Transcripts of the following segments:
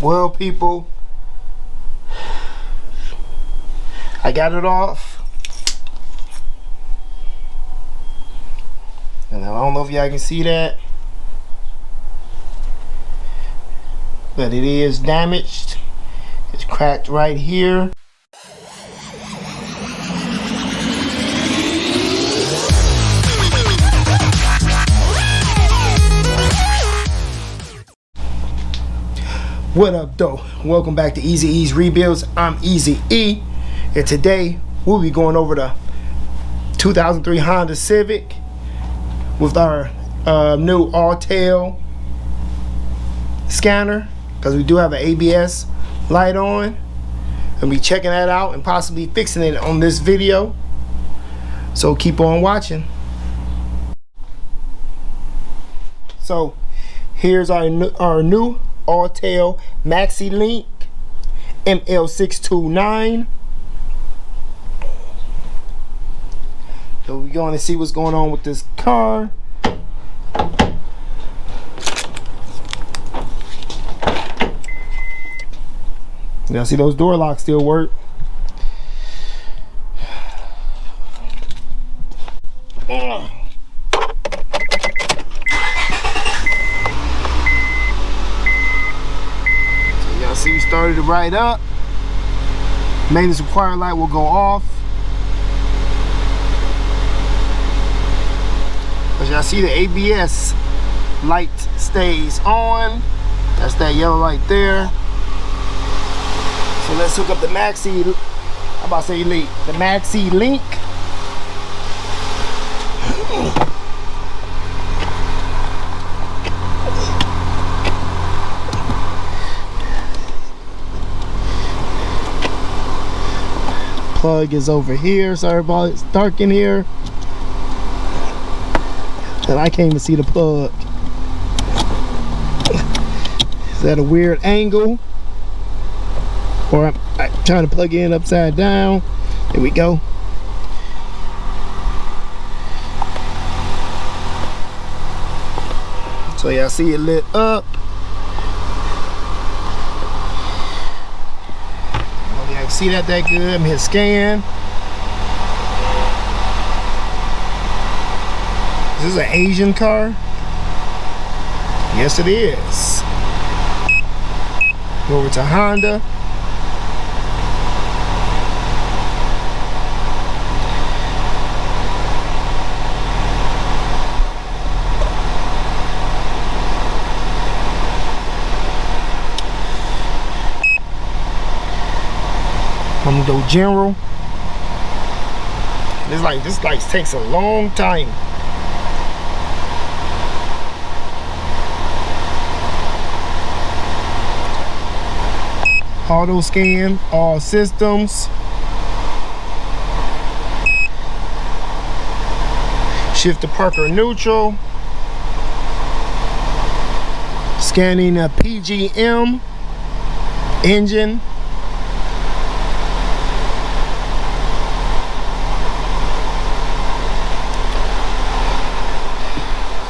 Well, people, I got it off, and I don't know if y'all can see that, but it is damaged. It's cracked right here. What up, though? Welcome back to Easy E's Rebuilds. I'm Easy E, and today we'll be going over the 2003 Honda Civic with our new Autel scanner, because we do have an ABS light on, and we checking that out and possibly fixing it on this video. So keep on watching. So here's our new Autel MaxiLink ML629. So we're going to see what's going on with this car. Now see, those door locks still work. See, we started it right up. Maintenance required light will go off. As y'all see, the ABS light stays on. That's that yellow light there. So let's hook up the MaxiLink. The MaxiLink. Plug is over here. Sorry about it, it's dark in here and I can't even see the plug. Is that a weird angle, or I'm trying to plug in upside down? There we go. So y'all see it lit up. See that good. I'm hit scan. Is this an Asian car? Yes, it is. Go over to Honda. I'm gonna go general. This light takes a long time. Auto scan all systems. Shift to Parker neutral. Scanning a PGM engine.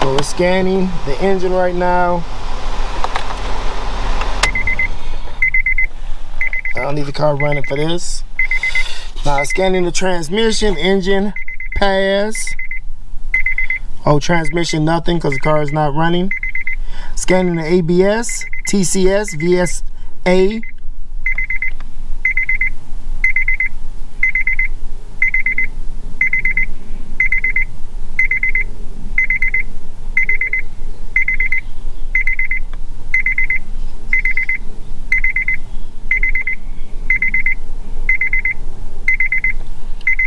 We're scanning the engine right now. I don't need the car running for this. Now scanning the transmission, engine pass. Oh, transmission nothing because the car is not running. Scanning the ABS, TCS, VSA.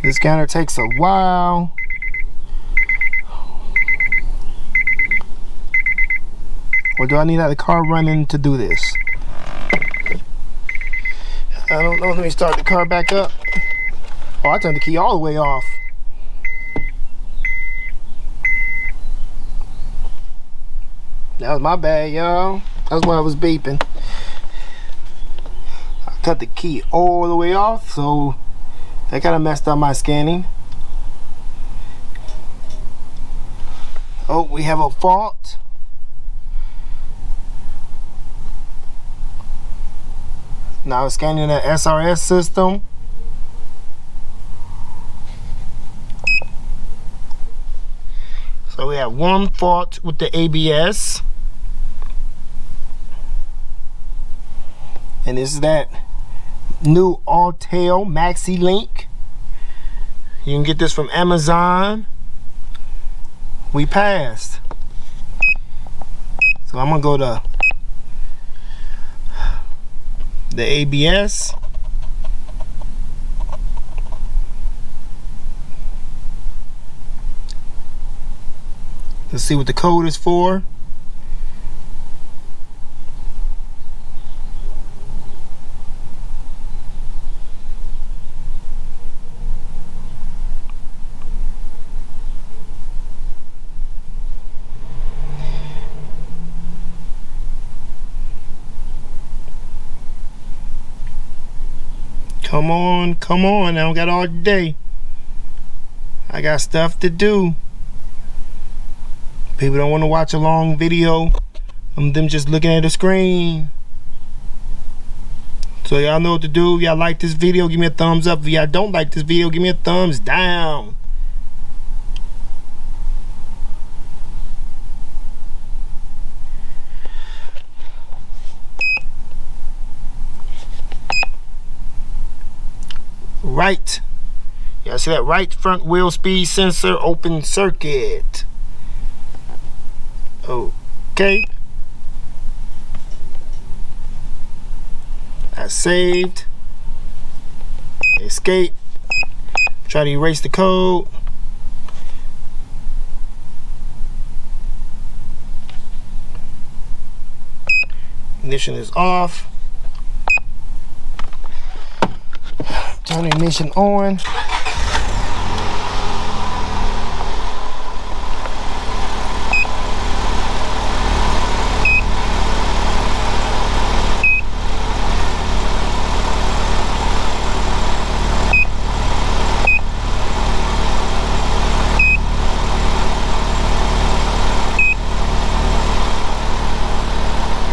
This scanner takes a while. Or do I need the car running to do this? I don't know. Let me start the car back up. Oh, I turned the key all the way off. That was my bad, y'all. That's why I was beeping. I cut the key all the way off, so that kind of messed up my scanning. Oh, we have a fault. Now it's scanning the SRS system. So we have one fault with the ABS. And this is that new Autel MaxiLink. You can get this from Amazon. We passed. So I'm gonna go to the ABS. Let's see what the code is for. Come on, come on. I don't got all day. I got stuff to do. People don't want to watch a long video of them just looking at the screen. So y'all know what to do. If y'all like this video, give me a thumbs up. If y'all don't like this video, give me a thumbs down. Right. Y'all see that right front wheel speed sensor open circuit. Okay. That's saved. Escape. Try to erase the code. Ignition is off. Turn the ignition on.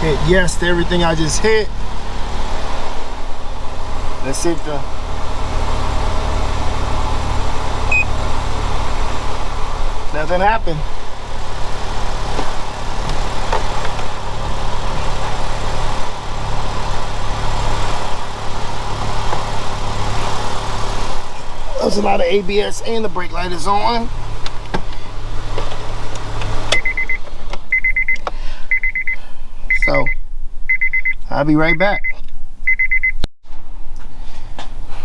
Hit yes to everything I just hit. Let's see if the nothing happened. There's a lot of ABS and the brake light is on. So I'll be right back.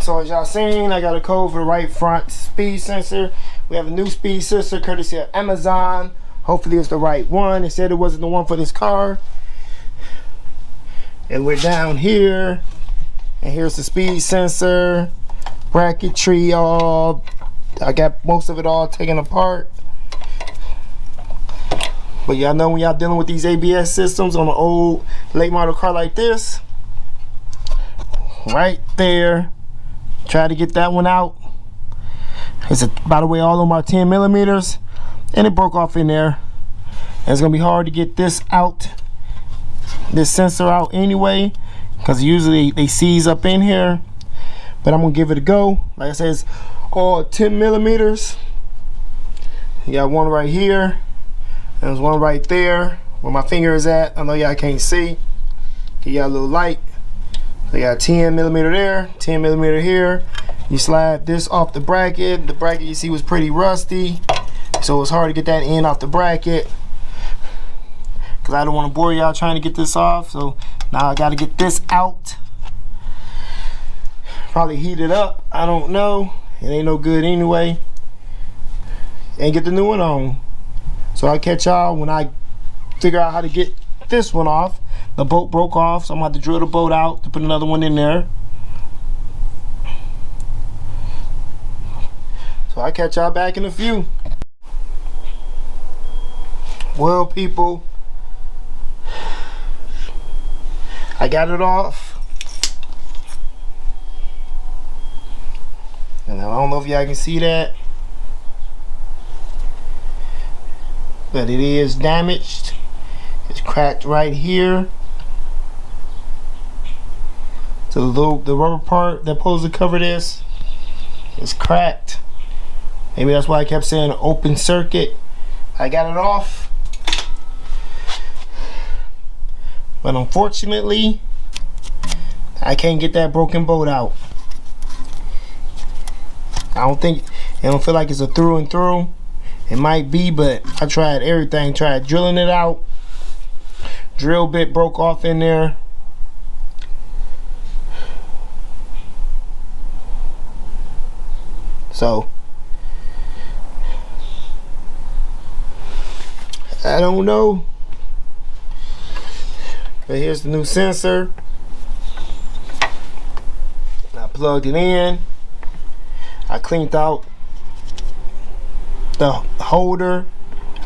So as y'all seen, I got a code for the right front speed sensor. We have a new speed sensor courtesy of Amazon. Hopefully it's the right one. They said it wasn't the one for this car. And we're down here. And here's the speed sensor. Bracketry all. I got most of it all taken apart. But y'all know when y'all dealing with these ABS systems on an old late model car like this. Right there. Try to get that one out. It's by the way all of them are 10 millimeters and it broke off in there. And it's gonna be hard to get this out, this sensor out anyway, because usually they seize up in here. But I'm gonna give it a go. Like I said, it's all 10 millimeters. You got one right here. There's one right there where my finger is at. I know y'all can't see. Give y'all a little light. So you got 10 millimeter there, 10 millimeter here. You slide this off the bracket. The bracket you see was pretty rusty, so it's hard to get that end off the bracket. Cause I don't want to bore y'all trying to get this off. So now I got to get this out. Probably heat it up. I don't know. It ain't no good anyway. And get the new one on. So I'll catch y'all when I figure out how to get this one off. The bolt broke off, so I'm gonna have to drill the bolt out to put another one in there. So I'll catch y'all back in a few. Well, people, I got it off. And I don't know if y'all can see that, but it is damaged. It's cracked right here. So the rubber part that supposed to cover this is cracked. Maybe that's why I kept saying open circuit. I got it off, but unfortunately I can't get that broken bolt out. I don't feel like it's a through and through. It might be, but I tried everything. Tried drilling it out. Drill bit broke off in there. So I don't know. But here's the new sensor. I plugged it in. I cleaned out the holder.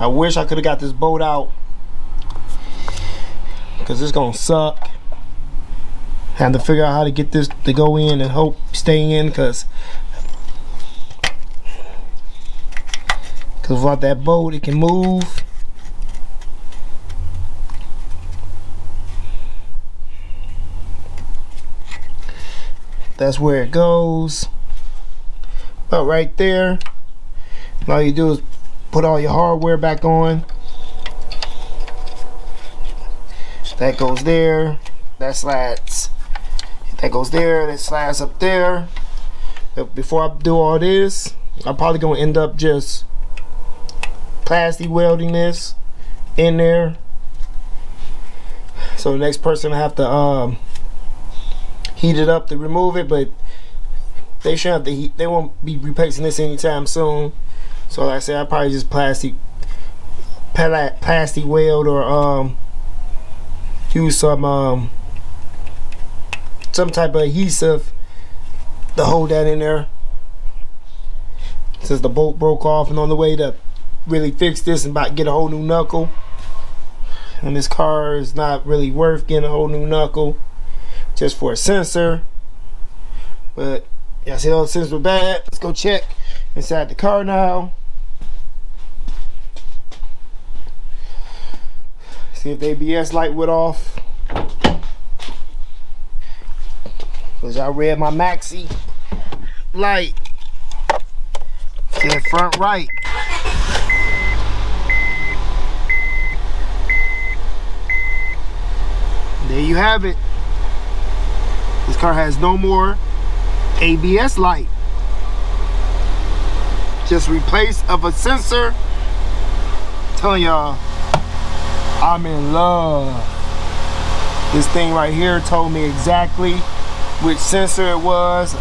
I wish I could have got this bolt out, because it's gonna suck. Had to figure out how to get this to go in and hope stay in, because without that bolt it can move. That's where it goes. But right there, all you do is put all your hardware back on. That goes there. That slides. That goes there. That slides up there. But before I do all this, I'm probably gonna end up just plastic welding this in there. So the next person will have to heat it up to remove it, but they should have to heat. They won't be replacing this anytime soon. So like I said, I probably just plastic weld, or use some type of adhesive to hold that in there, since the bolt broke off. And on the way to really fix this and about to get a whole new knuckle, and this car is not really worth getting a whole new knuckle just for a sensor. But yeah, I see all the sensors were bad. Let's go check inside the car now. See if the ABS light went off. Cause I read my Maxi light. Said front right. There you have it. This car has no more ABS light. Just replace of a sensor. I'm telling y'all, I'm in love. This thing right here told me exactly which sensor it was.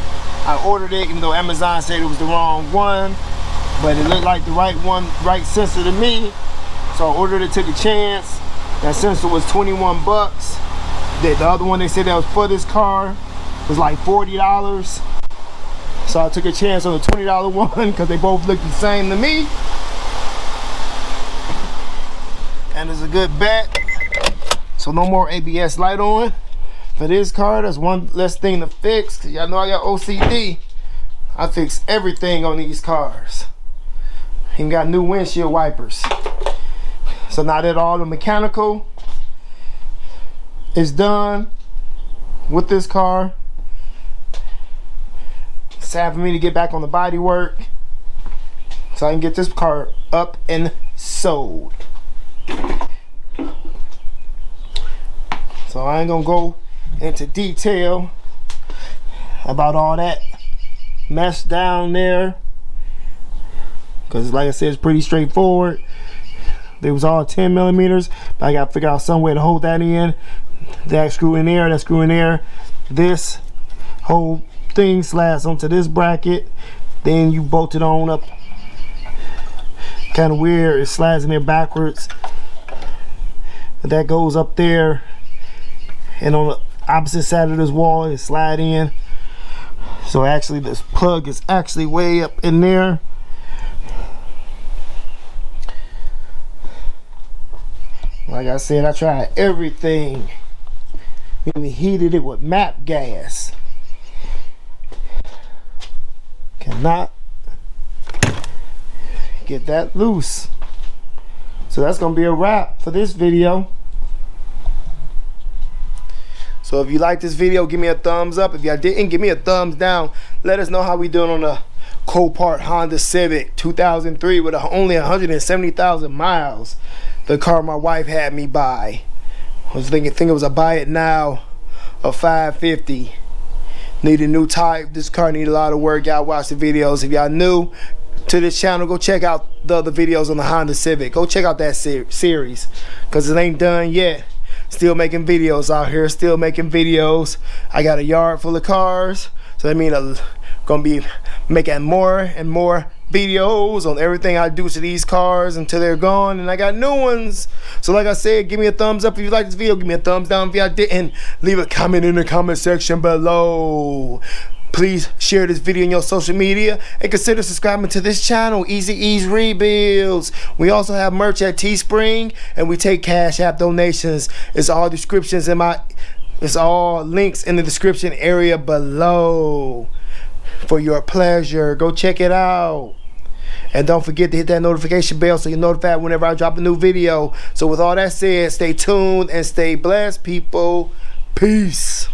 I ordered it even though Amazon said it was the wrong one, but it looked like the right one, right sensor to me. So I ordered it, took a chance. That sensor was 21 bucks. The other one they said that was for this car was like $40. So I took a chance on the $20 one because they both look the same to me. And it's a good bet. So no more ABS light on for this car. That's one less thing to fix, because y'all know I got OCD. I fix everything on these cars. Even got new windshield wipers. So now that all the mechanical is done with this car, it's time for me to get back on the body work so I can get this car up and sold. So I ain't gonna go into detail about all that mess down there, because like I said, it's pretty straightforward. They was all 10 millimeters, but I gotta figure out some way to hold that in. That screw in there, that screw in there. This whole thing slides onto this bracket, then you bolt it on up. Kind of weird, it slides in there backwards. That goes up there, and on the opposite side of this wall it slide in. So actually this plug is actually way up in there. Like I said, I tried everything. We heated it with MAP gas. Cannot get that loose. So that's gonna be a wrap for this video. So So if you like this video, give me a thumbs up. If y'all didn't, give me a thumbs down. Let us know how we doing on the Copart Honda Civic 2003 with only 170,000 miles. The car my wife had me buy. I was thinking it was a buy it now of $550. Need a new type. This car need a lot of work. Y'all watch the videos. If y'all new to this channel, go check out the other videos on the Honda Civic. Go check out that series, because it ain't done yet. Still making videos out here. Still making videos. I got a yard full of cars, so that means I'm gonna be making more and more videos on everything I do to these cars until they're gone, and I got new ones. So like I said, give me a thumbs up if you like this video. Give me a thumbs down if y'all didn't. Leave a comment in the comment section below. Please share this video in your social media and consider subscribing to this channel, Easy Ease Rebuilds. We also have merch at Teespring, and we take Cash App donations. It's all descriptions in it's all links in the description area below for your pleasure. Go check it out. And don't forget to hit that notification bell so you're notified whenever I drop a new video. So with all that said, stay tuned and stay blessed, people. Peace.